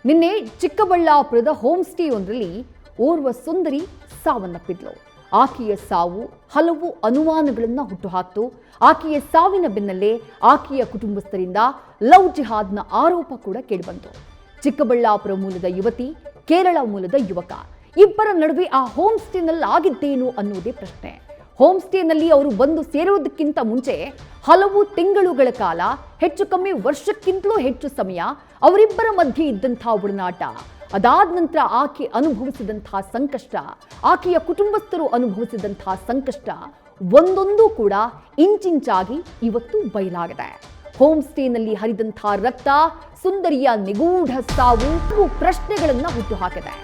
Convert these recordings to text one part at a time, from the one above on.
ನಿನ್ನೆ ಚಿಕ್ಕಬಳ್ಳಾಪುರದ home stay ಒಂದರಲ್ಲಿ ಓರ್ವ ಸುಂದರಿ ಸಾವನ್ನಪ್ಪಿದ್ಲು. ಆಕೆಯ ಸಾವು ಹಲವು ಅನುಮಾನಗಳನ್ನು ಹುಟ್ಟುಹಾಕಿತು. ಆಕೆಯ ಸಾವಿನ ಬೆನ್ನಲ್ಲೇ ಆಕೆಯ ಕುಟುಂಬಸ್ಥರಿಂದ ಲವ್ ಜಿಹಾದ್ನ ಆರೋಪ ಕೂಡ ಕೇಳಿಬಂತು. ಚಿಕ್ಕಬಳ್ಳಾಪುರ ಮೂಲದ ಯುವತಿ, ಕೇರಳ ಮೂಲದ ಯುವಕ, ಇಬ್ಬರ ನಡುವೆ ಆ ಹೋಮ್ ಸ್ಟೇನಲ್ಲಿ ಆಗಿದ್ದೇನು ಅನ್ನೋದೇ ಪ್ರಶ್ನೆ. ಹೋಮ್ ಸ್ಟೇನಲ್ಲಿ ಅವರು ಬಂದು ಸೇರೋದಕ್ಕಿಂತ ಮುಂಚೆ ಹಲವು ತಿಂಗಳುಗಳ ಕಾಲ, ಹೆಚ್ಚು ಕಮ್ಮಿ ವರ್ಷಕ್ಕಿಂತಲೂ ಹೆಚ್ಚು ಸಮಯ ಅವರಿಬ್ಬರ ಮಧ್ಯೆ ಇದ್ದಂಥ ಒಡನಾಟ, ಅದಾದ ನಂತರ ಆಕೆ ಅನುಭವಿಸಿದಂತಹ ಸಂಕಷ್ಟ, ಆಕೆಯ ಕುಟುಂಬಸ್ಥರು ಅನುಭವಿಸಿದಂತಹ ಸಂಕಷ್ಟ ಒಂದೊಂದು ಕೂಡ ಇಂಚಿಂಚಾಗಿ ಇವತ್ತು ಬಯಲಾಗಿದೆ. ಹೋಮ್ ಸ್ಟೇನಲ್ಲಿ ಹರಿದಂತಹ ರಕ್ತ, ಸುಂದರಿಯ ನಿಗೂಢ ಸಾವು ಪ್ರಶ್ನೆಗಳನ್ನ ಹುಟ್ಟುಹಾಕಿದೆ.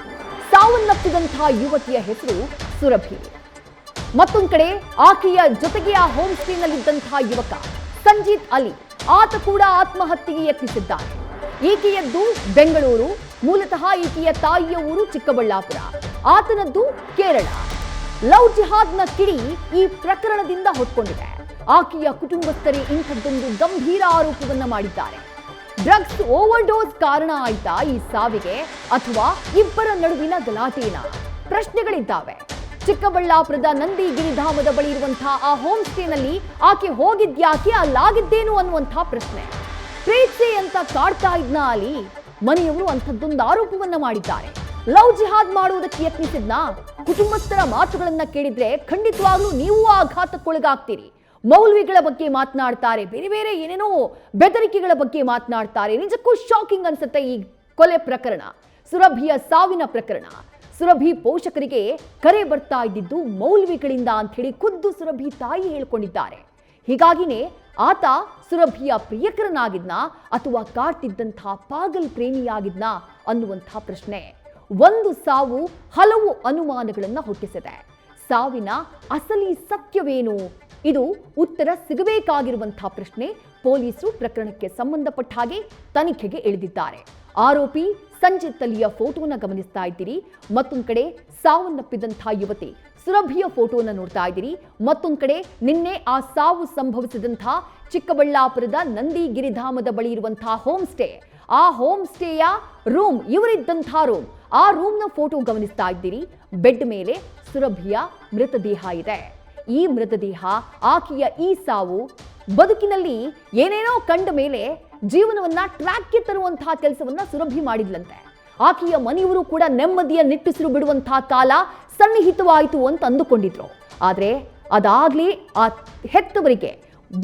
ಸಾವನ್ನಪ್ಪಿದಂತಹ ಯುವತಿಯ ಹೆಸರು ಸುರಭಿ. ಮತ್ತೊಂದು ಕಡೆ ಆಕೆಯ ಜೊತೆಗೆ ಆ ಹೋಮ್ ಸ್ಟೇನಲ್ಲಿದ್ದಂತಹ ಯುವಕ ಸಂಜೀತ್ ಅಲಿ, ಆತ ಕೂಡ ಆತ್ಮಹತ್ಯೆಗೆ ಯತ್ನಿಸಿದ್ದಾನೆ. ಈಕೆಯದ್ದು ಬೆಂಗಳೂರು, ಮೂಲತಃ ಈಕೆಯ ತಾಯಿಯ ಊರು ಚಿಕ್ಕಬಳ್ಳಾಪುರ, ಆತನದ್ದು ಕೇರಳ. ಲವ್ ಜಿಹಾದ್ನ ಕಿಡಿ ಈ ಪ್ರಕರಣದಿಂದ ಹೊತ್ಕೊಂಡಿದೆ. ಆಕೆಯ ಕುಟುಂಬಸ್ಥರೇ ಇಂಥದ್ದೊಂದು ಗಂಭೀರ ಆರೋಪವನ್ನ ಮಾಡಿದ್ದಾರೆ. ಡ್ರಗ್ಸ್ ಓವರ್ ಡೋಸ್ ಕಾರಣ ಆಯ್ತಾ ಈ ಸಾವಿಗೆ, ಅಥವಾ ಇಬ್ಬರ ನಡುವಿನ ಗಲಾಟೆನ? ಪ್ರಶ್ನೆಗಳಿದ್ದಾವೆ. ಚಿಕ್ಕಬಳ್ಳಾಪುರದ ನಂದಿ ಗಿರಿಧಾಮದ ಬಳಿ ಇರುವಂತಹ ಆ ಹೋಮ್ ಸ್ಟೇನಲ್ಲಿ ಆಕೆ ಹೋಗಿದ್ಯಾಕೆ, ಅಲ್ಲಾಗಿದ್ದೇನು ಅನ್ನುವಂತಹ ಪ್ರಶ್ನೆ. ಪ್ರೀತಿ ಅಂತ ಕಾಡ್ತಾ ಇದ್ನ ಅಲ್ಲಿ ಮನೆಯವರು ಅಂಥದ್ದೊಂದು ಆರೋಪವನ್ನ ಮಾಡಿದ್ದಾರೆ. ಲವ್ ಜಿಹಾದ್ ಮಾಡುವುದಕ್ಕೆ ಯತ್ನಿಸಿದ್ನ? ಕುಟುಂಬಸ್ಥರ ಮಾತುಗಳನ್ನ ಕೇಳಿದ್ರೆ ಖಂಡಿತವಾಗ್ಲೂ ನೀವು ಆಘಾತಕ್ಕೊಳಗಾಗ್ತೀರಿ. ಮೌಲ್ವಿಗಳ ಬಗ್ಗೆ ಮಾತನಾಡ್ತಾರೆ, ಬೇರೆ ಬೇರೆ ಏನೇನೋ ಬೆದರಿಕೆಗಳ ಬಗ್ಗೆ ಮಾತನಾಡ್ತಾರೆ. ನಿಜಕ್ಕೂ ಶಾಕಿಂಗ್ ಅನ್ಸುತ್ತೆ ಈ ಕೊಲೆ ಪ್ರಕರಣ, ಸುರಭಿಯ ಸಾವಿನ ಪ್ರಕರಣ. ಸುರಭಿ ಪೋಷಕರಿಗೆ ಕರೆ ಬರ್ತಾ ಇದ್ದಿದ್ದು ಮೌಲ್ವಿಗಳಿಂದ ಅಂತ ಹೇಳಿ ಖುದ್ದು ಸುರಭಿ ತಾಯಿ ಹೇಳ್ಕೊಂಡಿದ್ದಾರೆ. ಹೀಗಾಗಿನೇ ಆತ ಸುರಭಿಯ ಪ್ರಿಯಕರನಾಗಿದ್ನ ಅಥವಾ ಕಾಡ್ತಿದ್ದಂತಹ ಪಾಗಲ್ ಪ್ರೇಮಿಯಾಗಿದ್ನ ಅನ್ನುವಂಥ ಪ್ರಶ್ನೆ. ಒಂದು ಸಾವು ಹಲವು ಅನುಮಾನಗಳನ್ನ ಹುಟ್ಟಿಸಿದೆ. ಸಾವಿನ ಅಸಲಿ ಸತ್ಯವೇನು? ಇದು ಉತ್ತರ ಸಿಗಬೇಕಾಗಿರುವಂತಹ ಪ್ರಶ್ನೆ. ಪೊಲೀಸರು ಪ್ರಕರಣಕ್ಕೆ ಸಂಬಂಧಪಟ್ಟ ಹಾಗೆ ತನಿಖೆಗೆ ಇಳಿದಿದ್ದಾರೆ. ಆರೋಪಿ ಸಂಜಿತ್ ಅಲಿಯ ಫೋಟೋನ ಗಮನಿಸ್ತಾ ಇದ್ದೀರಿ. ಮತ್ತೊಂದು ಕಡೆ ಸಾವನ್ನಪ್ಪಿದಂತಹ ಯುವತಿ ಸುರಭಿಯ ಫೋಟೋನ ನೋಡ್ತಾ ಇದ್ದೀರಿ. ಮತ್ತೊಂದು ಕಡೆ ನಿನ್ನೆ ಆ ಸಾವು ಸಂಭವಿಸಿದಂತಹ ಚಿಕ್ಕಬಳ್ಳಾಪುರದ ನಂದಿ ಗಿರಿಧಾಮದ ಬಳಿ ಇರುವಂತಹ ಹೋಮ್ ಸ್ಟೇ, ಆ ಹೋಮ್ ಸ್ಟೇಯ ರೂಮ್, ಇವರಿದ್ದಂತಹ ರೂಮ್, ಆ ರೂಮ್ನ ಫೋಟೋ ಗಮನಿಸ್ತಾ ಇದ್ದೀರಿ. ಬೆಡ್ ಮೇಲೆ ಸುರಭಿಯ ಮೃತದೇಹ ಇದೆ. ಈ ಮೃತದೇಹ, ಆಕೆಯ ಈ ಸಾವು, ಬದುಕಿನಲ್ಲಿ ಏನೇನೋ ಕಂಡ ಮೇಲೆ ಜೀವನವನ್ನ ಟ್ರ್ಯಾಕ್ಗೆ ತರುವಂತಹ ಕೆಲಸವನ್ನ ಸುರಭಿ ಮಾಡಿದ್ಲಂತೆ. ಆಕೆಯ ಮನೆಯವರು ಕೂಡ ನೆಮ್ಮದಿಯ ನಿಟ್ಟುಸಿರು ಬಿಡುವಂತಹ ಕಾಲ ಸನ್ನಿಹಿತವಾಯಿತು ಅಂತ ಅಂದುಕೊಂಡಿದ್ರು. ಆದರೆ ಅದಾಗ್ಲೇ ಆ ಹೆತ್ತವರಿಗೆ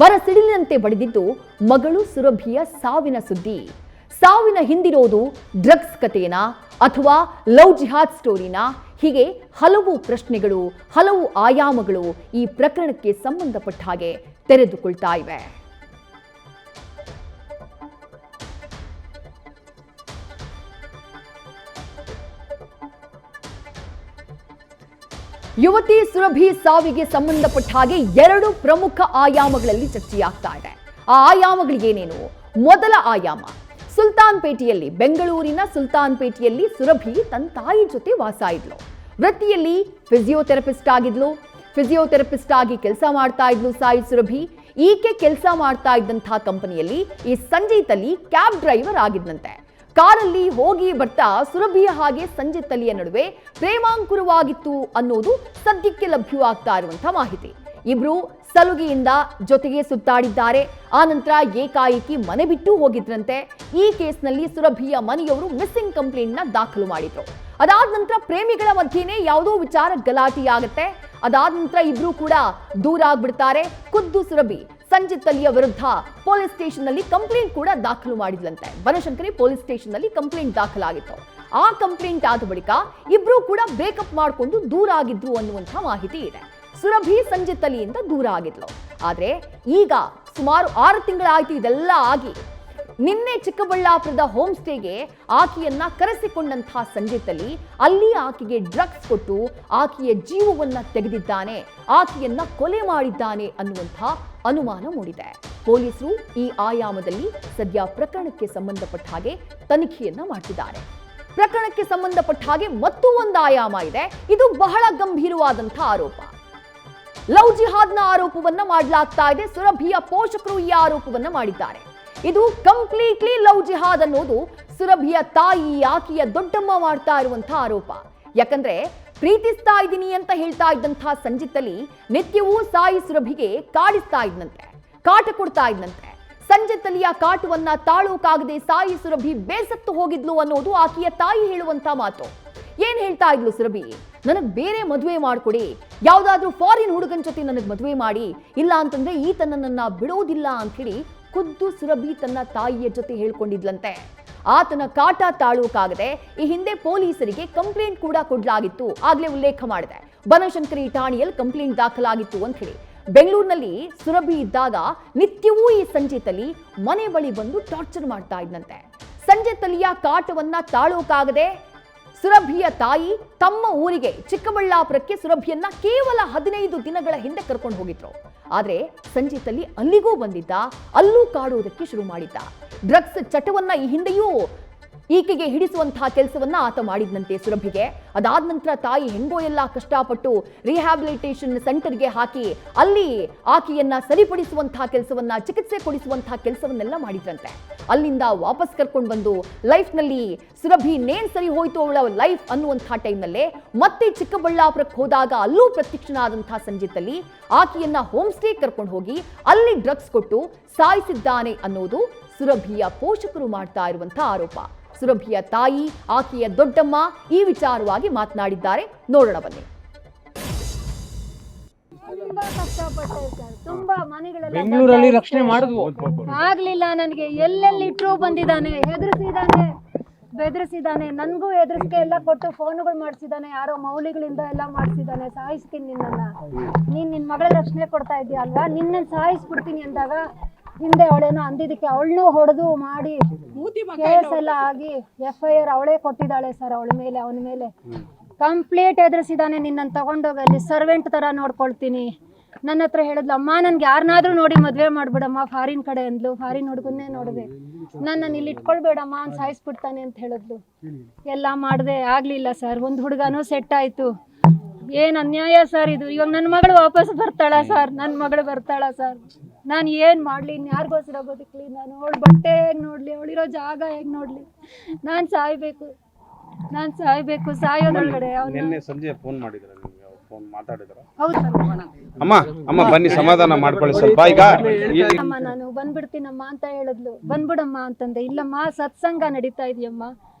ಬರಸಿಡಿಲಿನಂತೆ ಬಡಿದಿದ್ದು ಮಗಳು ಸುರಭಿಯ ಸಾವಿನ ಸುದ್ದಿ. ಸಾವಿನ ಹಿಂದಿರೋದು ಡ್ರಗ್ಸ್ ಕಥೆನಾ ಅಥವಾ ಲವ್ ಜಿಹಾದ್ ಸ್ಟೋರಿನಾ? ಹೀಗೆ ಹಲವು ಪ್ರಶ್ನೆಗಳು, ಹಲವು ಆಯಾಮಗಳು ಈ ಪ್ರಕರಣಕ್ಕೆ ಸಂಬಂಧಪಟ್ಟ ಹಾಗೆ ತೆರೆದುಕೊಳ್ತಾ ಇವೆ. ಯುವತಿ ಸುರಭಿ ಸಾವಿಗೆ ಸಂಬಂಧಪಟ್ಟ ಹಾಗೆ ಎರಡು ಪ್ರಮುಖ ಆಯಾಮಗಳಲ್ಲಿ ಚರ್ಚೆಯಾಗ್ತಾ ಇದೆ. ಆ ಆಯಾಮಗಳಿಗೇನೇನು? ಮೊದಲ ಆಯಾಮ, ಸುಲ್ತಾನ್ಪೇಟೆಯಲ್ಲಿ, ಬೆಂಗಳೂರಿನ ಸುಲ್ತಾನ್ಪೇಟೆಯಲ್ಲಿ ಸುರಭಿ ತನ್ನ ತಾಯಿ ಜೊತೆ ವಾಸ ಇದ್ಲು. ವೃತ್ತಿಯಲ್ಲಿ ಫಿಸಿಯೋಥೆರಪಿಸ್ಟ್ ಆಗಿದ್ಲು. ಫಿಸಿಯೋಥೆರಪಿಸ್ಟ್ ಆಗಿ ಕೆಲಸ ಮಾಡ್ತಾ ಇದ್ಲು ಸಾಯಿ ಸುರಭಿ. ಈಕೆ ಕೆಲಸ ಮಾಡ್ತಾ ಇದ್ದಂತಹ ಕಂಪನಿಯಲ್ಲಿ ಈ ಸಂಜೀತ್ ಅಲಿ ಕ್ಯಾಬ್ ಡ್ರೈವರ್ ಆಗಿದ್ದಂತೆ. ಕಾರಲ್ಲಿ ಹೋಗಿ ಬರ್ತಾ ಸುರಭಿಯ ಹಾಗೆ ಸಂಜಿತ್ ಅಲಿಯ ನಡುವೆ ಪ್ರೇಮಾಂಕುರವಾಗಿತ್ತು ಅನ್ನೋದು ಸದ್ಯಕ್ಕೆ ಲಭ್ಯವಾಗ್ತಾ ಇರುವಂತಹ ಮಾಹಿತಿ. ಇಬ್ರು ಸಲುಗೆಯಿಂದ ಜೊತೆಗೆ ಸುತ್ತಾಡಿದ್ದಾರೆ. ಆ ನಂತರ ಏಕಾಏಕಿ ಮನೆ ಬಿಟ್ಟು ಹೋಗಿದ್ರಂತೆ. ಈ ಕೇಸ್ನಲ್ಲಿ ಸುರಭಿಯ ಮನೆಯವರು ಮಿಸ್ಸಿಂಗ್ ಕಂಪ್ಲೇಂಟ್ನ ದಾಖಲು ಮಾಡಿದ್ರು. ಅದಾದ ನಂತರ ಪ್ರೇಮಿಗಳ ಮಧ್ಯೆನೇ ಯಾವುದೋ ವಿಚಾರ ಗಲಾಟೆಯಾಗತ್ತೆ. ಅದಾದ ನಂತರ ಇಬ್ರು ಕೂಡ ದೂರ ಆಗ್ಬಿಡ್ತಾರೆ. ಖುದ್ದು ಸುರಭಿ ಸಂಜಿತ್ ಅಲಿಯ ವಿರುದ್ಧ ಪೊಲೀಸ್ ಸ್ಟೇಷನ್ ನಲ್ಲಿ ಕಂಪ್ಲೇಂಟ್ ಕೂಡ ದಾಖಲು ಮಾಡಿದ್ಲಂತೆ. ಬನಶಂಕರಿ ಪೊಲೀಸ್ ಸ್ಟೇಷನ್ ನಲ್ಲಿ ಕಂಪ್ಲೇಂಟ್ ದಾಖಲಾಗಿತ್ತು. ಆ ಕಂಪ್ಲೇಂಟ್ ಆದ ಬಳಿಕ ಇಬ್ರು ಕೂಡ ಬ್ರೇಕಪ್ ಮಾಡಿಕೊಂಡು ದೂರ ಆಗಿದ್ರು ಅನ್ನುವಂಥ ಮಾಹಿತಿ ಇದೆ. ಸುರಭಿ ಸಂಜಿತ್ ಅಲಿಯಿಂದ ದೂರ ಆಗಿದ್ಲು. ಆದ್ರೆ ಈಗ ಸುಮಾರು 6 ತಿಂಗಳಾಯ್ತು ಇದೆಲ್ಲ ಆಗಿ. ನಿನ್ನೆ ಚಿಕ್ಕಬಳ್ಳಾಪುರದ ಹೋಮ್ ಸ್ಟೇಗೆ ಆಕೆಯನ್ನ ಕರೆಸಿಕೊಂಡಂತಹ ಸಂಜಿತ್ ಅಲಿ ಅಲ್ಲಿ ಆಕೆಗೆ ಡ್ರಗ್ಸ್ ಕೊಟ್ಟು ಆಕೆಯ ಜೀವವನ್ನ ತೆಗೆದಿದ್ದಾನೆ, ಆಕೆಯನ್ನ ಕೊಲೆ ಮಾಡಿದ್ದಾನೆ ಅನ್ನುವಂಥ ಅನುಮಾನ ಮೂಡಿದೆ. ಪೊಲೀಸರು ಈ ಆಯಾಮದಲ್ಲಿ ಸದ್ಯ ಪ್ರಕರಣಕ್ಕೆ ಸಂಬಂಧಪಟ್ಟ ಹಾಗೆ ತನಿಖೆಯನ್ನ ಮಾಡ್ತಿದ್ದಾರೆ. ಪ್ರಕರಣಕ್ಕೆ ಸಂಬಂಧಪಟ್ಟ ಹಾಗೆ ಮತ್ತೂ ಒಂದು ಆಯಾಮ ಇದೆ. ಇದು ಬಹಳ ಗಂಭೀರವಾದಂತಹ ಆರೋಪ. ಲವ್ ಜಿಹಾದ್ನ ಆರೋಪವನ್ನ ಮಾಡಲಾಗ್ತಾ ಇದೆ. ಸುರಭಿಯ ಪೋಷಕರು ಈ ಆರೋಪವನ್ನ ಮಾಡಿದ್ದಾರೆ. ಇದು ಕಂಪ್ಲೀಟ್ಲಿ ಲವ್ ಜಿಹಾದ್ ಅನ್ನೋದು ಸುರಭಿಯ ತಾಯಿ ಆಕೆಯ ದೊಡ್ಡಮ್ಮ ಮಾಡ್ತಾ ಇರುವಂತಹ ಆರೋಪ. ಯಾಕಂದ್ರೆ ಪ್ರೀತಿಸ್ತಾ ಇದ್ದೀನಿ ಅಂತ ಹೇಳ್ತಾ ಇದ್ದಂತಹ ಸಂಜಿತ್ ಅಲಿ ನಿತ್ಯವೂ ಸಾಯಿ ಸುರಭಿಗೆ ಕಾಡಿಸ್ತಾ ಇದ್ನಂತೆ, ಕಾಟ ಕೊಡ್ತಾ ಇದ್ನಂತೆ. ಸಂಜಿತ್ ಅಲಿಯ ಕಾಟವನ್ನ ತಾಳೋಕಾಗದೆ ಸಾಯಿ ಸುರಭಿ ಬೇಸತ್ತು ಹೋಗಿದ್ಲು ಅನ್ನೋದು ಆಕೆಯ ತಾಯಿ ಹೇಳುವಂತ ಮಾತು. ಏನ್ ಹೇಳ್ತಾ ಇದ್ಲು ಸುರಭಿ? ನನಗ್ ಬೇರೆ ಮದುವೆ ಮಾಡ್ಕೊಡಿ, ಯಾವ್ದಾದ್ರೂ ಫಾರಿನ್ ಹುಡುಗನ್ ಜೊತೆ ನನಗ್ ಮದುವೆ ಮಾಡಿ, ಇಲ್ಲ ಅಂತಂದ್ರೆ ಈತ ನನ್ನನ್ನ ಬಿಡೋದಿಲ್ಲ ಅಂತ ಹೇಳಿ ಖುದ್ದು ಸುರಭಿ ತನ್ನ ತಾಯಿಯ ಜೊತೆ ಹೇಳ್ಕೊಂಡಿದ್ಲಂತೆ. ಆತನ ಕಾಟ ತಾಳೋಕಾಗದೆ ಈ ಹಿಂದೆ ಪೊಲೀಸರಿಗೆ ಕಂಪ್ಲೇಂಟ್ ಕೂಡ ಕೊಡ್ಲಾಗಿತ್ತು. ಆಗ್ಲೇ ಉಲ್ಲೇಖ ಮಾಡಿದೆ, ಬನಶಂಕರಿ ಠಾಣೆಯಲ್ಲಿ ಕಂಪ್ಲೇಂಟ್ ದಾಖಲಾಗಿತ್ತು ಅಂತ ಹೇಳಿ. ಬೆಂಗಳೂರಿನಲ್ಲಿ ಸುರಭಿ ಇದ್ದಾಗ ನಿತ್ಯವೂ ಈ ಸಂಜಿತ್ ಅಲಿ ಮನೆ ಬಳಿ ಬಂದು ಟಾರ್ಚರ್ ಮಾಡ್ತಾ ಇದ್ನಂತೆ. ಸಂಜಿತ್ ಅಲಿಯ ಕಾಟವನ್ನ ತಾಳೋಕಾಗದೆ ಸುರಭಿಯ ತಾಯಿ ತಮ್ಮ ಊರಿಗೆ ಚಿಕ್ಕಬಳ್ಳಾಪುರಕ್ಕೆ ಸುರಭಿಯನ್ನ ಕೇವಲ 15 ದಿನಗಳ ಹಿಂದೆ ಕರ್ಕೊಂಡು ಹೋಗಿದ್ರು. ಆದ್ರೆ ಸಂಜಿತ್ ಅಲಿ ಅಲ್ಲಿಗೂ ಬಂದಿದ್ದ, ಅಲ್ಲೂ ಕಾಡುವುದಕ್ಕೆ ಶುರು ಮಾಡಿದ್ದ. ಡ್ರಗ್ಸ್ ಚಟವನ್ನ ಈ ಹಿಂದೆಯೂ ಈಕೆಗೆ ಹಿಡಿಸುವಂತಹ ಕೆಲಸವನ್ನ ಆತ ಮಾಡಿದ್ನಂತೆ ಸುರಭಿಗೆ. ಅದಾದ ನಂತರ ತಾಯಿ ಹೆಂಗೋ ಎಲ್ಲ ಕಷ್ಟಪಟ್ಟು ರಿಹ್ಯಾಬಿಲಿಟೇಷನ್ ಸೆಂಟರ್ಗೆ ಹಾಕಿ ಅಲ್ಲಿ ಆಕೆಯನ್ನ ಸರಿಪಡಿಸುವಂತಹ ಕೆಲಸವನ್ನ, ಚಿಕಿತ್ಸೆ ಕೊಡಿಸುವಂತಹ ಕೆಲಸವನ್ನೆಲ್ಲ ಮಾಡಿದ್ರಂತೆ. ಅಲ್ಲಿಂದ ವಾಪಸ್ ಕರ್ಕೊಂಡು ಬಂದು ಲೈಫ್ನಲ್ಲಿ ಸುರಭಿ ನೇನ್ ಸರಿ ಹೋಯ್ತು ಅವಳ ಲೈಫ್ ಅನ್ನುವಂತಹ ಟೈಮ್ನಲ್ಲೇ ಮತ್ತೆ ಚಿಕ್ಕಬಳ್ಳಾಪುರಕ್ಕೆ ಹೋದಾಗ ಅಲ್ಲೂ ಪ್ರತ್ಯಕ್ಷನಾದಂತಹ ಸಂಜಿತ್ ಅಲಿ ಆಕೆಯನ್ನ ಹೋಮ್ ಸ್ಟೇ ಕರ್ಕೊಂಡು ಹೋಗಿ ಅಲ್ಲಿ ಡ್ರಗ್ಸ್ ಕೊಟ್ಟು ಸಾಯಿಸಿದ್ದಾನೆ ಅನ್ನೋದು ಸುರಭಿಯ ಪೋಷಕರು ಮಾಡ್ತಾ ಇರುವಂತಹ ಆರೋಪ. ಸುರಭಿಯ ತಾಯಿ, ಆಕೆಯ ದೊಡ್ಡಮ್ಮ ಈ ವಿಚಾರವಾಗಿ ಮಾತನಾಡಿದ್ದಾರೆ. ನೋಡೋಣ ಬನ್ನಿ. ತುಂಬಾ ಕಷ್ಟಪಟ್ಟೆ ಸರ್, ತುಂಬಾ ಮನೆಗಳೆಲ್ಲ ಬೆಂಗಳೂರಲ್ಲಿ ರಕ್ಷಣೆ ಮಾಡಿದ್ವು, ಆಗ್ಲಿಲ್ಲ. ನನಗೆ ಎಲ್ಲೆಲ್ಲಿ ಇಟ್ರು ಬಂದಿದ್ದಾನೆ, ಬೆದರಿಸಿದ್ದಾನೆ, ನನ್ಗೂ ಹೆದರಿಕೆ ಎಲ್ಲ ಕೊಟ್ಟು ಫೋನ್ಗಳು ಮಾಡಿಸಿದ್ದಾನೆ, ಯಾರೋ ಮೌಲಿಗಳಿಂದ ಎಲ್ಲ ಮಾಡಿಸಿದ್ದಾನೆ. ಸಾಯಿಸ್ತೀನಿ ನಿನ್ನನ್ನ, ನಿನ್ ಮಗಳ ರಕ್ಷಣೆ ಕೊಡ್ತಾ ಇದೀಯ ಅಲ್ವಾ, ನಿನ್ನ ಸಾಯಿಸ್ಬಿಡ್ತೀನಿ ಅಂದಾಗ ಹಿಂದೆ ಅವಳೇನೋ ಅಂದಿದ್ದಕ್ಕೆ ಅವಳನ್ನೂ ಹೊಡೆದು ಮಾಡಿ ಕೇಸ್ ಎಲ್ಲ ಆಗಿ FIR ಅವಳೇ ಕೊಟ್ಟಿದ್ದಾಳೆ ಸರ್. ಅವನ ಮೇಲೆ ಕಂಪ್ಲೀಟ್ ಎದುರಿಸಿದಾನೆ. ನಿನ್ನನ್ನು ತಗೊಂಡೋಗಿ ಅಲ್ಲಿ ಸರ್ವೆಂಟ್ ತರ ನೋಡ್ಕೊಳ್ತೀನಿ. ನನ್ನ ಹತ್ರ ಹೇಳಿದ್ಲು, ಅಮ್ಮ ನನ್ಗೆ ಯಾರನ್ನಾದ್ರೂ ನೋಡಿ ಮದುವೆ ಮಾಡ್ಬಿಡಮ್ಮ, ಫಾರಿನ್ ಕಡೆ ಅಂದ್ಲು. ಫಾರಿನ್ ಹುಡುಗನ್ನೇ ನೋಡಿದೆ, ನನ್ನ ಇಲ್ಲಿ ಇಟ್ಕೊಳ್ಬೇಡಮ್ಮ ಅವ್ನು ಸಾಯಿಸ್ಬಿಡ್ತಾನೆ ಅಂತ ಹೇಳಿದ್ಲು. ಎಲ್ಲ ಮಾಡಿದೆ, ಆಗ್ಲಿಲ್ಲ ಸರ್. ಒಂದು ಹುಡುಗನೂ ಸೆಟ್ ಆಯ್ತು. ಏನ್ ಅನ್ಯಾಯ ಸರ್ ಇದು. ಇವಾಗ ನನ್ನ ಮಗಳು ವಾಪಸ್ ಬರ್ತಾಳ ಸರ್, ನನ್ನ ಮಗಳು ಬರ್ತಾಳ ಸರ್. ನಾನು ಏನು ಮಾಡಲಿ, ಇನ್ಯಾರಿಗೋಸ್ಕರ ಬದುಕಲಿ ನಾನು? ಅವಳು ಬಟ್ಟೆ ಹೇಗೆ ನೋಡಲಿ, ಅವಳಿರೋ ಜಾಗ ಹೇಗೆ ನೋಡಲಿ? ನಾನು ಸಾಯ್ಬೇಕು, ಸಾಯೋದೊಳಗಡೆ. ನಿನ್ನೆ ಸಂಜೆ ಫೋನ್ ಮಾಡಿದ್ರ, ನಿಮಗೆ ಫೋನ್ ಮಾತಾಡಿದ್ರ? ಹೌದು ಅಮ್ಮ ಬನ್ನಿ ಸಮಾಧಾನ ಮಾಡ್ಕೊಳ್ಳಿ ಸ್ವಲ್ಪ. ಈಗ ಅಮ್ಮ ನಾನು ಬಂದ್ಬಿಡ್ತೀನಮ್ಮ ಅಂತ ಹೇಳಿದ್ಲು. ಬಂದ್ಬಿಡಮ್ಮ ಅಂತಂದೆ. ಇಲ್ಲಮ್ಮ ಸತ್ಸಂಗ ನಡೀತಾ ಇದೆಯಮ್ಮ,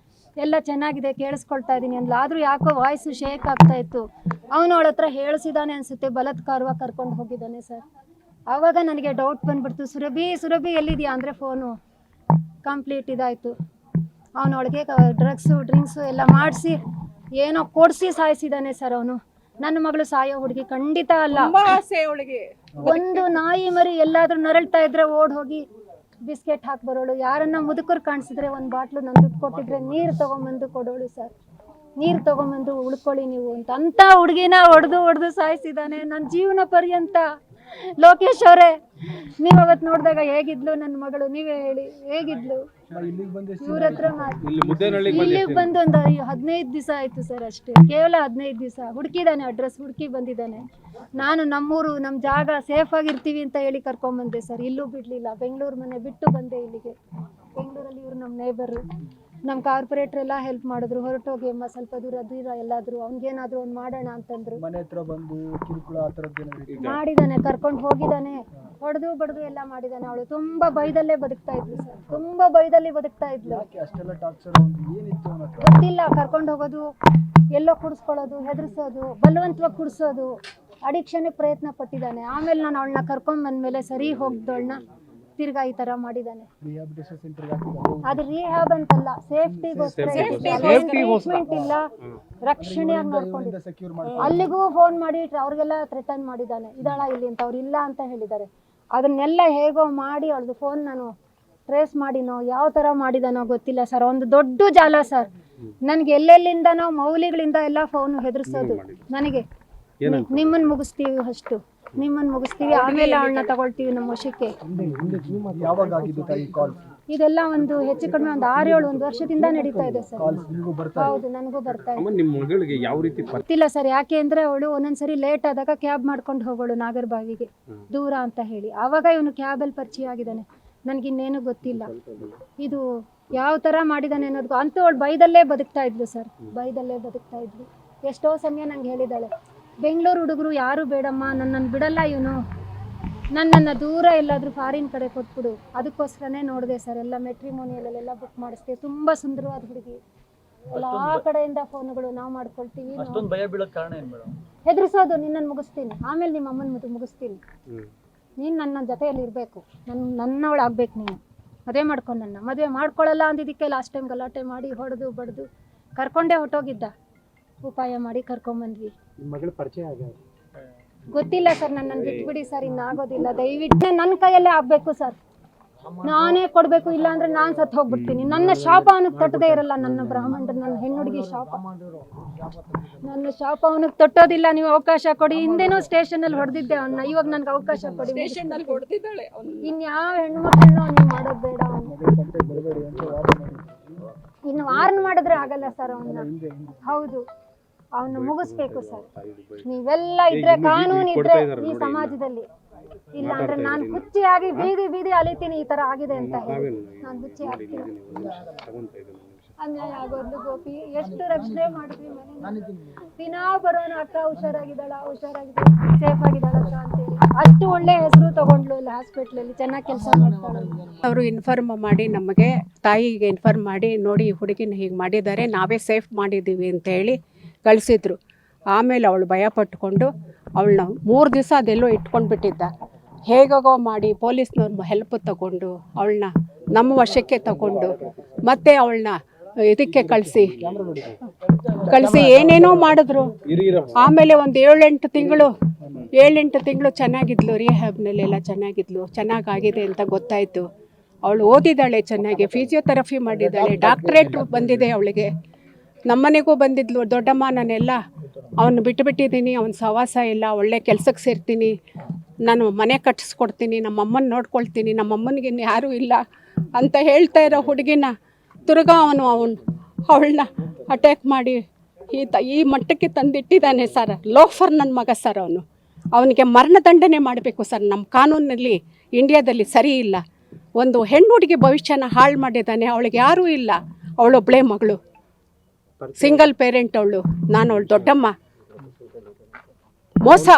ಎಲ್ಲ ಚೆನ್ನಾಗಿದೆ, ಕೇಳಿಸ್ಕೊಳ್ತಾ ಇದ್ದೀನಿ ಅಂದ್ಲು. ಆದ್ರೂ ಯಾಕೋ ವಾಯ್ಸು ಶೇಕ್ ಆಗ್ತಾ ಇತ್ತು. ಅವನು ಅವಳ ಹತ್ರ ಹೇಳಿಸಿದಾನೆ ಅನ್ಸುತ್ತೆ, ಬಲಾತ್ಕಾರವಾಗಿ ಕರ್ಕೊಂಡು ಹೋಗಿದ್ದಾನೆ ಸರ್. ಆವಾಗ ನನಗೆ ಡೌಟ್ ಬಂದ್ಬಿಡ್ತು, ಸುರಭಿ ಎಲ್ಲಿದೆಯಾ ಅಂದರೆ ಫೋನು ಕಂಪ್ಲೀಟ್ ಇದಾಯಿತು. ಅವನೊಳಗೆ ಡ್ರಿಂಕ್ಸು ಎಲ್ಲ ಮಾಡಿಸಿ ಏನೋ ಕೊಡಿಸಿ ಸಾಯಿಸಿದ್ದಾನೆ ಸರ್ ಅವನು. ನನ್ನ ಮಗಳು ಸಾಯೋ ಹುಡುಗಿ ಖಂಡಿತ ಅಲ್ಲ. ಒಂದು ನಾಯಿ ಮರಿ ಎಲ್ಲಾದ್ರೂ ನರಳ್ತಾ ಇದ್ರೆ ಓಡ್ ಹೋಗಿ ಬಿಸ್ಕೆಟ್ ಹಾಕಿ ಬರೋಳು. ಯಾರನ್ನ ಮುದುಕರು ಕಾಣಿಸಿದ್ರೆ ಒಂದು ಬಾಟ್ಲು ನಾನು ದುಡ್ಡು ಕೊಟ್ಟಿದ್ರೆ ನೀರು ತೊಗೊಂಬಂದು ಕೊಡೋಳು ಸರ್. ನೀರು ತೊಗೊಂಬಂದು ಉಳ್ಕೊಳ್ಳಿ ನೀವು ಅಂತ ಹುಡುಗಿನ ಹೊಡೆದು ಸಾಯಿಸಿದ್ದಾನೆ. ನನ್ನ ಜೀವನ ಪರ್ಯಂತ. ಲೋಕೇಶ್ ಅವರೇ, ನೀವು ಅವತ್ತು ನೋಡಿದಾಗ ಹೇಗಿದ್ಲು ನನ್ನ ಮಗಳು? ನೀವೇ ಹೇಳಿ, ಹೇಗಿದ್ಲು? ಇವ್ರ ಹತ್ರ ಇಲ್ಲಿಗೆ ಬಂದು ಒಂದು 15 ದಿವಸ ಆಯ್ತು ಸರ್, ಅಷ್ಟೇ, ಕೇವಲ 15 ದಿವಸ. ಹುಡುಕಿದಾನೆ, ಅಡ್ರೆಸ್ ಹುಡುಕಿ ಬಂದಿದ್ದಾನೆ. ನಾನು ನಮ್ಮೂರು, ನಮ್ಮ ಜಾಗ ಸೇಫ್ ಆಗಿರ್ತೀವಿ ಅಂತ ಹೇಳಿ ಕರ್ಕೊಂಡ್ಬಂದೆ ಸರ್. ಇಲ್ಲೂ ಬಿಡ್ಲಿಲ್ಲ. ಬೆಂಗಳೂರು ಮನೆ ಬಿಟ್ಟು ಬಂದೆ ಇಲ್ಲಿಗೆ. ಬೆಂಗಳೂರಲ್ಲಿ ಇವ್ರು ನಮ್ಮ ನೇಬರು, ನಮ್ಮ ಕಾರ್ಪೊರೇಟರ್ ಎಲ್ಲ ಹೆಲ್ಪ್ ಮಾಡಿದ್ರು. ಹೊರಟೋಗಿ ಅಮ್ಮ ಸ್ವಲ್ಪ ದೂರ ಎಲ್ಲಾದ್ರು ಅವ್ನಿಗೇನಾದ್ರು ಒಂದು ಮಾಡೋಣ ಅಂತಂದ್ರು. ಮನೆ ಹತ್ರ ಬಂದು ಕಿರುಕುಳ ಆ ಥರದ್ದು ಮಾಡಿದಾನೆ, ಕರ್ಕೊಂಡು ಹೋಗಿದ್ದಾನೆ, ಹೊಡೆದು ಬಡ್ದು ಎಲ್ಲ ಮಾಡಿದಾನೆ. ಅವಳು ತುಂಬಾ ಭಯದಲ್ಲೇ ಬದುಕ್ತಾ ಇದ್ಲು ಸರ್, ತುಂಬಾ ಭಯದಲ್ಲಿ ಬದುಕ್ತಾ ಇದ್ಲು. ಗೊತ್ತಿಲ್ಲ, ಕರ್ಕೊಂಡು ಹೋಗೋದು, ಎಲ್ಲೋ ಕುಡಿಸ್ಕೊಳ್ಳೋದು, ಹೆದರ್ಸೋದು, ಬಲವಂತವಾಗಿ ಕುಡಿಸೋದು, ಅಡಿಕ್ಷನ್ಗೆ ಪ್ರಯತ್ನ ಪಟ್ಟಿದ್ದಾನೆ. ಆಮೇಲೆ ನಾನು ಅವಳನ್ನ ಕರ್ಕೊಂಡ್ ಬಂದ್ಮೇಲೆ ಸರಿ ಹೋಗ್ದವಳನ್ನ ತಿರ್ಗಾ ಈ ತರ ಮಾಡಿದಾನೆ. ಅದು ರಿಹ್ಯಾಬ್ ಅಂತಲ್ಲ, ಸೇಫ್ಟಿಗೋಸ್ಕರ. ಟ್ರೀಟ್ಮೆಂಟ್ ಇಲ್ಲ, ರಕ್ಷಣೆಯಾಗಿ ನೋಡ್ಕೊಂಡಿದ್ದೆ. ಅಲ್ಲಿಗೂ ಫೋನ್ ಮಾಡಿ ಅವ್ರಿಗೆಲ್ಲ ಥ್ರೆಟನ್ ಮಾಡಿದ್ದಾನೆ, ಇದಾಳ ಇಲ್ಲಿ ಅಂತ. ಅವ್ರು ಇಲ್ಲ ಅಂತ ಹೇಳಿದ್ದಾರೆ. ಅದನ್ನೆಲ್ಲ ಹೇಗೋ ಮಾಡಿ ಅವ್ರದ್ದು ಫೋನ್ ನಾನು ಟ್ರೇಸ್ ಮಾಡಿನೋ ಯಾವ ತರ ಮಾಡಿದಾನೋ ಗೊತ್ತಿಲ್ಲ ಸರ್. ಒಂದು ದೊಡ್ಡ ಜಾಲ ಸರ್. ನನ್ಗೆ ಎಲ್ಲೆಲ್ಲಿಂದನೋ ಮೌಲಿಗಳಿಂದ ಎಲ್ಲ ಫೋನ್ ಹೆದರ್ಸೋದು. ನನಗೆ ನಿಮ್ಮನ್ನ ಮುಗಿಸ್ತೀವಿ, ಅಷ್ಟು ನಿಮ್ಮನ್ನ ಮುಗಿಸ್ತೀವಿ, ಆಮೇಲೆ ಅವಳನ್ನ ತಗೊಳ್ತೀವಿ ನಮ್ಮ ವಶಕ್ಕೆ. ಇದೆಲ್ಲ ಒಂದು ಹೆಚ್ಚು ಕಡಿಮೆ ಒಂದು 6-7 ವರ್ಷದಿಂದ ನಡೀತಾ ಇದೆ ಸರ್. ಹೌದು, ನನಗೂ ಬರ್ತಾ ಇದೆ. ಗೊತ್ತಿಲ್ಲ ಸರ್, ಯಾಕೆ ಅಂದ್ರೆ ಅವಳು ಒಂದೊಂದ್ಸರಿ ಲೇಟ್ ಆದಾಗ ಕ್ಯಾಬ್ ಮಾಡ್ಕೊಂಡು ಹೋಗೋಳು ನಾಗರಬಾವಿಗೆ, ದೂರ ಅಂತ ಹೇಳಿ. ಆವಾಗ ಇವನು ಕ್ಯಾಬಲ್ಲಿ ಪರಿಚಯ ಆಗಿದ್ದಾನೆ. ನನಗಿನ್ನೇನು ಗೊತ್ತಿಲ್ಲ. ಇದು ಯಾವ ಥರ ಮಾಡಿದ್ದಾನೆ ಅನ್ನೋದು ಅಂತೂ ಅವಳು ಬೈದಲ್ಲೇ ಬದುಕ್ತಾ ಇದ್ಲು ಸರ್, ಬೈದಲ್ಲೇ ಬದುಕ್ತಾ ಇದ್ಲು. ಎಷ್ಟೋ ಸಮಯ ನಂಗೆ ಹೇಳಿದ್ದಾಳೆ, ಬೆಂಗಳೂರು ಹುಡುಗರು ಯಾರು ಬೇಡಮ್ಮ, ನನ್ನನ್ನು ಬಿಡಲ್ಲ ಇವನು, ನನ್ನನ್ನು ದೂರ ಎಲ್ಲಾದರೂ ಫಾರಿನ್ ಕಡೆ ಕೊಟ್ಬಿಡು. ಅದಕ್ಕೋಸ್ಕರನೇ ನೋಡಿದೆ ಸರ್, ಎಲ್ಲ ಮೆಟ್ರಿಮೋನಿಯಲ್ಲೆಲ್ಲ ಬುಕ್ ಮಾಡಿಸ್ತೀವಿ. ತುಂಬ ಸುಂದರವಾದ ಹುಡುಗಿ, ಎಲ್ಲ ಆ ಕಡೆಯಿಂದ ಫೋನ್ಗಳು ನಾವು ಮಾಡ್ಕೊಳ್ತೀವಿ. ಅಷ್ಟೊಂದು ಭಯ ಬೀಳೋಕೆ ಕಾರಣ ಏನು ಮೇಡಮ್? ಹೆದರ್ಸೋದು, ನಿನ್ನನ್ನು ಮುಗಿಸ್ತೀನಿ, ಆಮೇಲೆ ನಿಮ್ಮ ಅಮ್ಮನ ಮುಗಿಸ್ತೀನಿ, ನೀನು ನನ್ನ ಜೊತೆಯಲ್ಲಿ ಇರಬೇಕು, ನನ್ನವಳು ಆಗ್ಬೇಕು, ನೀನು ಮದುವೆ ಮಾಡ್ಕೊಂಡು ನನ್ನ ಮದುವೆ ಮಾಡ್ಕೊಳ್ಳಲ್ಲ ಅಂದಿದ್ದಕ್ಕೆ ಲಾಸ್ಟ್ ಟೈಮ್ ಗಲಾಟೆ ಮಾಡಿ ಹೊಡೆದು ಬಡ್ದು ಕರ್ಕೊಂಡೇ ಹೊಟ್ಟೋಗಿದ್ದ. ಉಪಾಯ ಮಾಡಿ ಕರ್ಕೊಂಬಂದ್ವಿ. ನಿಮ್ಮ ಮಗಳ ಪರಿಚಯ ಆಗ್ಯಾವ? ಗೊತ್ತಿಲ್ಲ ಸರ್, ನನ್ನನ್ನು ಬಿಟ್ಬಿಡಿ ಸರ್, ಇನ್ನಾಗೋದಿಲ್ಲ, ದಯವಿಟ್ಟು ನನ್ನ ಕೈಯಲ್ಲೇ ಆಗಬೇಕು ಸರ್, ನಾನೇ ಕೊಡಬೇಕು, ಇಲ್ಲ ಅಂದರೆ ನಾನು ಸತ್ತು ಹೋಗ್ಬಿಡ್ತೀನಿ. ನನ್ನ ಶಾಪ ಅವನಿಗೆ ತಟ್ಟದೇ ಇರಲ್ಲ, ನನ್ನ ಬ್ರಾಹ್ಮಣರು, ನನ್ನ ಹೆಣ್ಣುಡುಗಿ ಶಾಪ, ನನ್ನ ಶಾಪ ಅವನಿಗೆ ತಟ್ಟೋದಿಲ್ಲ. ನೀವು ಅವಕಾಶ ಕೊಡಿ. ಹಿಂದೆನೂ ಸ್ಟೇಷನಲ್ಲಿ ಹೊಡೆದಿದ್ದೆ ಅವನ್ನ, ಇವಾಗ ನನಗೆ ಅವಕಾಶ ಕೊಡಿ. ಇನ್ಯಾವ ಹೆಣ್ಮಕ್ಳನ್ನೂ ಅವ್ನಿಗೆ ಮಾಡೋದು ಬೇಡ. ಇನ್ನು ವಾರ್ನ್ ಮಾಡಿದ್ರೆ ಆಗಲ್ಲ ಸರ್ ಅವನ್ನ. ಹೌದು, ಅವನ್ನ ಮುಗಿಸ್ಬೇಕು ಸರ್. ನೀವೆಲ್ಲ ಇದ್ರೆ, ಕಾನೂನು ಇದ್ರೆ ಈ ಸಮಾಜದಲ್ಲಿ, ಇಲ್ಲ ಅಂದ್ರೆ ನಾನು ಹುಚ್ಚಿಯಾಗಿ ಬೀದಿ ಅಲಿತೀನಿ, ಈ ತರ ಆಗಿದೆ ಅಂತ ಹೇಳಿ ನಾನು ಹುಚ್ಚಿ ಆಗ್ತೀನಿ. ಅನ್ಯಾಯ ಆಗೋದು ಗೋಪಿ, ಎಷ್ಟು ರಕ್ಷಣೆ ಮಾಡಿದ್ವಿ ಮನೆ. ದಿನಾ ಬರೋಣ, ಅಕ್ಕ ಹುಷಾರಾಗಿದ್ದಾಳ, ಸೇಫ್ ಆಗಿದ್ದಾಳ ಅಂತೇಳಿ ಅಷ್ಟು ಒಳ್ಳೆ ಹೆಸರು ತಗೊಂಡ್ಲು. ಇಲ್ಲಿ ಹಾಸ್ಪಿಟ್ಲಲ್ಲಿ ಚೆನ್ನಾಗಿ ಕೆಲಸ ಮಾಡ್ತಾಳೆ. ಅವರು ಇನ್ಫಾರ್ಮ್ ಮಾಡಿ, ನಮಗೆ ತಾಯಿಗೆ ಇನ್ಫಾರ್ಮ್ ಮಾಡಿ, ನೋಡಿ ಹುಡುಗಿನ ಹೀಗೆ ಮಾಡಿದ್ದಾರೆ, ನಾವೇ ಸೇಫ್ ಮಾಡಿದ್ದೀವಿ ಅಂತ ಹೇಳಿ ಕಳಿಸಿದ್ರು. ಆಮೇಲೆ ಅವಳು ಭಯ ಪಟ್ಕೊಂಡು ಅವಳನ್ನ 3 ದಿವಸ ಅದೆಲ್ಲೋ ಇಟ್ಕೊಂಡು ಬಿಟ್ಟಿದ್ದ. ಹೇಗೋ ಮಾಡಿ ಪೊಲೀಸ್ನವ್ರ ಹೆಲ್ಪ್ ತಗೊಂಡು ಅವಳನ್ನ ನಮ್ಮ ವಶಕ್ಕೆ ತಗೊಂಡು ಮತ್ತೆ ಅವಳನ್ನ ಇದಕ್ಕೆ ಕಳಿಸಿ ಏನೇನೋ ಮಾಡಿದ್ರು. ಆಮೇಲೆ ಒಂದು 7-8 ತಿಂಗಳು ಚೆನ್ನಾಗಿದ್ಲು, ರಿಹ್ಯಾಬ್ನಲ್ಲಿ ಎಲ್ಲ ಚೆನ್ನಾಗಿದ್ಲು, ಚೆನ್ನಾಗಾಗಿದೆ ಅಂತ ಗೊತ್ತಾಯಿತು. ಅವಳು ಓದಿದ್ದಾಳೆ ಚೆನ್ನಾಗಿ, ಫಿಸಿಯೋಥೆರಪಿ ಮಾಡಿದ್ದಾಳೆ, ಡಾಕ್ಟ್ರೇಟ್ ಬಂದಿದೆ ಅವಳಿಗೆ. ನಮ್ಮನೆಗೂ ಬಂದಿದ್ಲು, ದೊಡ್ಡಮ್ಮ ನಾನೆಲ್ಲ ಅವನು ಬಿಟ್ಟಿದ್ದೀನಿ, ಅವನ ಸಹವಾಸ ಇಲ್ಲ, ಒಳ್ಳೆ ಕೆಲಸಕ್ಕೆ ಸೇರ್ತೀನಿ, ನಾನು ಮನೆ ಕಟ್ಟಿಸ್ಕೊಡ್ತೀನಿ, ನಮ್ಮಮ್ಮನ ನೋಡ್ಕೊಳ್ತೀನಿ, ನಮ್ಮಮ್ಮನಿಗೆ ಯಾರೂ ಇಲ್ಲ ಅಂತ ಹೇಳ್ತಾ ಇರೋ ಹುಡುಗಿನ ತಿರ್ಗಾ ಅವಳನ್ನ ಅಟ್ಯಾಕ್ ಮಾಡಿ ಈ ಮಟ್ಟಕ್ಕೆ ತಂದಿಟ್ಟಿದ್ದಾನೆ ಸರ್. ಲೋಫರ್ ನನ್ನ ಮಗ ಸರ್. ಅವನಿಗೆ ಮರಣದಂಡನೆ ಮಾಡಬೇಕು ಸರ್. ನಮ್ಮ ಕಾನೂನಲ್ಲಿ ಇಂಡಿಯಾದಲ್ಲಿ ಸರಿ ಇಲ್ಲ. ಒಂದು ಹೆಣ್ಣು ಹುಡುಗಿ ಭವಿಷ್ಯನ ಹಾಳು ಮಾಡಿದ್ದಾನೆ. ಅವಳಿಗೆ ಯಾರೂ ಇಲ್ಲ, ಅವಳೊಬ್ಬಳೇ ಮಗಳು, ಸಿಂಗಲ್ ಪೇರೆಂಟ್ ಅವಳು. ನಾನು ಅವಳು ದೊಡ್ಡಮ್ಮ. ಮೋಸ.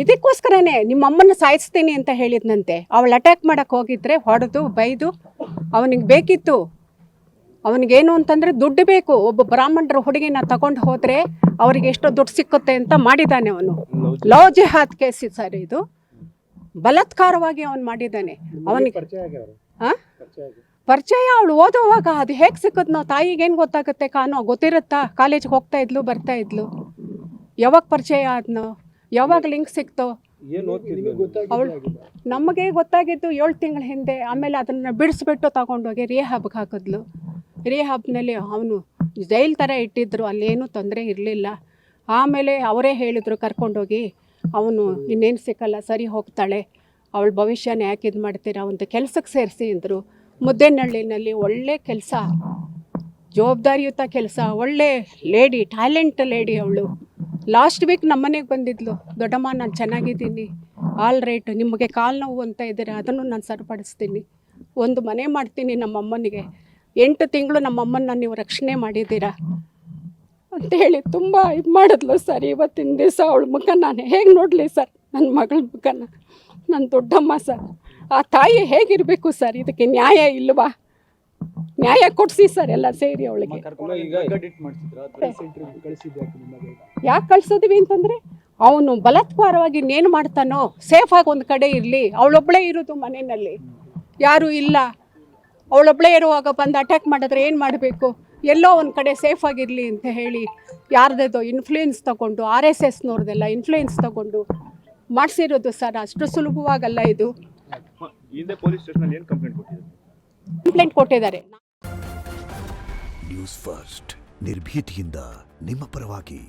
ಇದಕ್ಕೋಸ್ಕರನೇ ನಿಮ್ಮ ಅಮ್ಮನ ಸಾಯಿಸ್ತೀನಿ ಅಂತ ಹೇಳಿದ್ನಂತೆ. ಅವಳು ಅಟ್ಯಾಕ್ ಮಾಡಕ್ಕೆ ಹೋಗಿದ್ರೆ ಹೊಡೆದು ಬೈದು ಅವನಿಗೆ ಬೇಕಿತ್ತು. ಅವನಿಗೇನು ಅಂತಂದರೆ ದುಡ್ಡು ಬೇಕು. ಒಬ್ಬ ಬ್ರಾಹ್ಮಣರ ಹುಡುಗಿನ ತಗೊಂಡು ಹೋದರೆ ಅವರಿಗೆ ಎಷ್ಟೋ ದುಡ್ಡು ಸಿಕ್ಕುತ್ತೆ ಅಂತ ಮಾಡಿದ್ದಾನೆ ಅವನು. ಲವ್ ಜಿಹಾದ್ ಕೇಸ್ ಸರ್ ಇದು. ಬಲಾತ್ಕಾರವಾಗಿ ಅವನು ಮಾಡಿದ್ದಾನೆ. ಅವನಿಗೆ ಪರಿಚಯ ಅವಳು ಓದುವಾಗ ಅದು ಹೇಗೆ ಸಿಕ್ಕುತ್ತೆ? ನಾವು ತಾಯಿಗೇನು ಗೊತ್ತಾಗುತ್ತೆ? ಗೊತ್ತಿರುತ್ತಾ? ಕಾಲೇಜ್ಗೆ ಹೋಗ್ತಾ ಇದ್ಲು, ಬರ್ತಾ ಇದ್ಲು. ಯಾವಾಗ ಪರಿಚಯ ಆದ್ನೋ, ಯಾವಾಗ ಲಿಂಕ್ ಸಿಕ್ತೋ? ಅವಳು ನಮಗೆ ಗೊತ್ತಾಗಿದ್ದು 7 ತಿಂಗಳ ಹಿಂದೆ. ಆಮೇಲೆ ಅದನ್ನು ಬಿಡಿಸ್ಬಿಟ್ಟು ತಗೊಂಡೋಗಿ ರಿಹ್ಯಾಬ್ಗೆ ಹಾಕಿದ್ಲು. ರಿಹ್ಯಾಬ್ನಲ್ಲಿ ಅವನು ಜೈಲ್ ಥರ ಇಟ್ಟಿದ್ರು, ಅಲ್ಲೇನೂ ತೊಂದರೆ ಇರಲಿಲ್ಲ. ಆಮೇಲೆ ಅವರೇ ಹೇಳಿದರು ಕರ್ಕೊಂಡೋಗಿ, ಅವನು ಇನ್ನೇನು ಸಿಕ್ಕಲ್ಲ, ಸರಿ ಹೋಗ್ತಾಳೆ, ಅವಳ ಭವಿಷ್ಯನ ಯಾಕೆ ಇದು ಮಾಡ್ತೀರಾ, ಒಂದು ಕೆಲಸಕ್ಕೆ ಸೇರಿಸಿ ಅಂದರು. ಮುದ್ದೇನಹಳ್ಳಿನಲ್ಲಿ ಒಳ್ಳೆ ಕೆಲಸ, ಜವಾಬ್ದಾರಿಯುತ ಕೆಲಸ, ಒಳ್ಳೆ ಲೇಡಿ, ಟ್ಯಾಲೆಂಟ್ ಲೇಡಿ ಅವಳು. ಲಾಸ್ಟ್ ವೀಕ್ ನಮ್ಮನೆಗೆ ಬಂದಿದ್ಲು. ದೊಡ್ಡಮ್ಮ ನಾನು ಚೆನ್ನಾಗಿದ್ದೀನಿ, ಆಲ್ ರೈಟ್, ನಿಮಗೆ ಕಾಲು ನೋವು ಅಂತ ಇದ್ದೀರಾ, ಅದನ್ನು ನಾನು ಸರಿಪಡಿಸ್ತೀನಿ, ಒಂದು ಮನೆ ಮಾಡ್ತೀನಿ ನಮ್ಮಮ್ಮನಿಗೆ, 8 ತಿಂಗಳು ನಮ್ಮಮ್ಮನ ನೀವು ರಕ್ಷಣೆ ಮಾಡಿದ್ದೀರಾ ಅಂತೇಳಿ ತುಂಬ ಇದು ಮಾಡಿದ್ಲು ಸರ್. ಇವತ್ತಿನ ದಿವಸ ಅವಳ ಮುಖ ನಾನು ಹೇಗೆ ನೋಡಲಿ ಸರ್? ನನ್ನ ಮಗಳ ಮುಖನ, ನನ್ನ ದೊಡ್ಡಮ್ಮ ಸರ್. ಆ ತಾಯಿ ಹೇಗಿರಬೇಕು ಸರ್? ಇದಕ್ಕೆ ನ್ಯಾಯ ಇಲ್ವಾ? ನ್ಯಾಯ ಕೊಡಿಸಿ ಸರ್ ಎಲ್ಲ ಸೇರಿ ಅವಳಿಗೆ. ಯಾಕೆ ಕಳಿಸೋದ್ವಿ ಅಂತಂದರೆ, ಅವನು ಬಲಾತ್ಕಾರವಾಗಿ ಇನ್ನೇನು ಮಾಡ್ತಾನೋ, ಸೇಫಾಗಿ ಒಂದು ಕಡೆ ಇರಲಿ. ಅವಳೊಬ್ಬಳೇ ಇರೋದು ಮನೆಯಲ್ಲಿ, ಯಾರೂ ಇಲ್ಲ. ಅವಳೊಬ್ಬಳೇ ಇರುವಾಗ ಬಂದು ಅಟ್ಯಾಕ್ ಮಾಡಿದ್ರೆ ಏನು ಮಾಡಬೇಕು? ಎಲ್ಲೋ ಒಂದು ಕಡೆ ಸೇಫಾಗಿರಲಿ ಅಂತ ಹೇಳಿ ಯಾರ್ದೋ ಇನ್ಫ್ಲೂಯೆನ್ಸ್ ತಗೊಂಡು, RSSನವ್ರದ್ದೆಲ್ಲ ಇನ್ಫ್ಲೂಯೆನ್ಸ್ ತಗೊಂಡು ಮಾಡಿಸಿರೋದು ಸರ್. ಅಷ್ಟು ಸುಲಭವಾಗಲ್ಲ ಇದು. ಕಂಪ್ಲೇಂಟ್ ಕೊಟ್ಟಿದ್ದಾರೆ. ನ್ಯೂಸ್ ಫಸ್ಟ್, ನಿರ್ಭೀತಿಯಿಂದ ನಿಮ್ಮ ಪರವಾಗಿ.